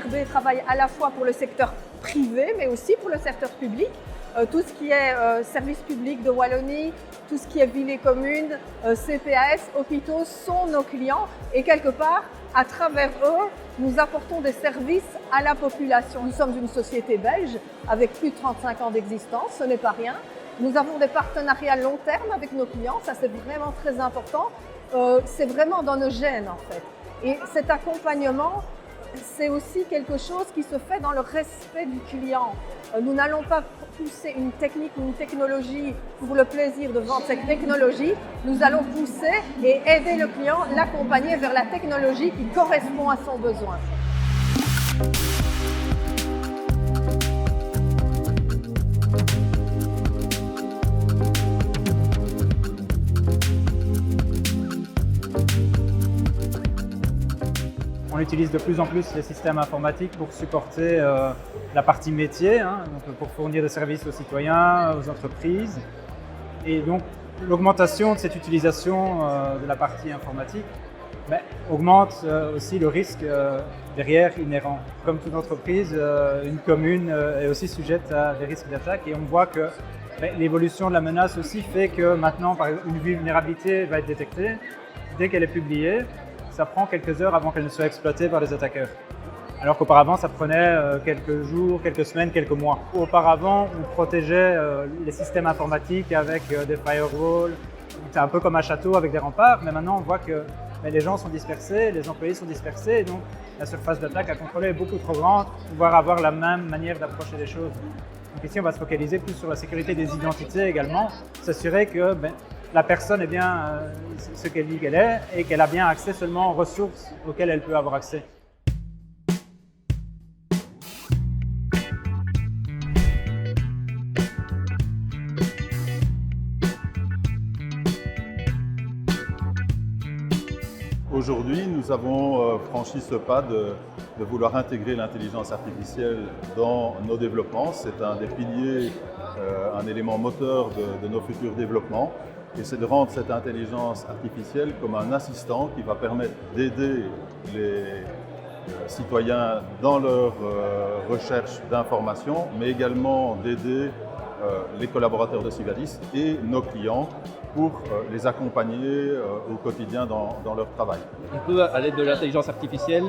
NRB travaille à la fois pour le secteur privé, mais aussi pour le secteur public. Tout ce qui est service public de Wallonie, tout ce qui est villes et communes, CPAS, hôpitaux sont nos clients et quelque part, à travers eux, nous apportons des services à la population. Nous sommes une société belge avec plus de 35 ans d'existence, ce n'est pas rien. Nous avons des partenariats long terme avec nos clients, ça c'est vraiment très important. C'est vraiment dans nos gènes en fait. Et cet accompagnement, c'est aussi quelque chose qui se fait dans le respect du client. Nous n'allons pas pousser une technique ou une technologie pour le plaisir de vendre cette technologie. Nous allons pousser et aider le client, l'accompagner vers la technologie qui correspond à son besoin. On utilise de plus en plus les systèmes informatiques pour supporter la partie métier, donc pour fournir des services aux citoyens, aux entreprises. Et donc l'augmentation de cette utilisation de la partie informatique augmente aussi le risque derrière inhérent. Comme toute entreprise, une commune est aussi sujette à des risques d'attaque et on voit que l'évolution de la menace aussi fait que maintenant, par exemple, une vulnérabilité va être détectée. Dès qu'elle est publiée, ça prend quelques heures avant qu'elle ne soit exploitée par les attaqueurs. Alors qu'auparavant, ça prenait quelques jours, quelques semaines, quelques mois. Auparavant, on protégeait les systèmes informatiques avec des firewalls. C'est un peu comme un château avec des remparts, mais maintenant on voit que les gens sont dispersés, les employés sont dispersés, et donc la surface d'attaque à contrôler est beaucoup trop grande pour pouvoir avoir la même manière d'approcher les choses. Donc ici, on va se focaliser plus sur la sécurité des identités également, s'assurer que la personne est bien ce qu'elle dit qu'elle est et qu'elle a bien accès seulement aux ressources auxquelles elle peut avoir accès. Aujourd'hui, nous avons franchi ce pas de vouloir intégrer l'intelligence artificielle dans nos développements. C'est un des piliers, un élément moteur de nos futurs développements. Et c'est de rendre cette intelligence artificielle comme un assistant qui va permettre d'aider les citoyens dans leur recherche d'informations, mais également d'aider les collaborateurs de Sivalis et nos clients pour les accompagner au quotidien dans leur travail. On peut, à l'aide de l'intelligence artificielle,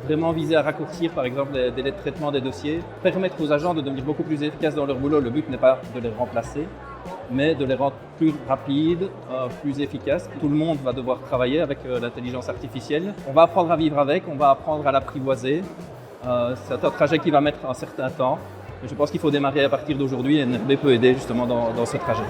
vraiment viser à raccourcir par exemple les délais de traitement des dossiers, permettre aux agents de devenir beaucoup plus efficaces dans leur boulot. Le but n'est pas de les remplacer, mais de les rendre plus rapides, plus efficaces. Tout le monde va devoir travailler avec l'intelligence artificielle. On va apprendre à vivre avec, on va apprendre à l'apprivoiser. C'est un trajet qui va mettre un certain temps. Je pense qu'il faut démarrer à partir d'aujourd'hui et NRB peut aider justement dans ce trajet.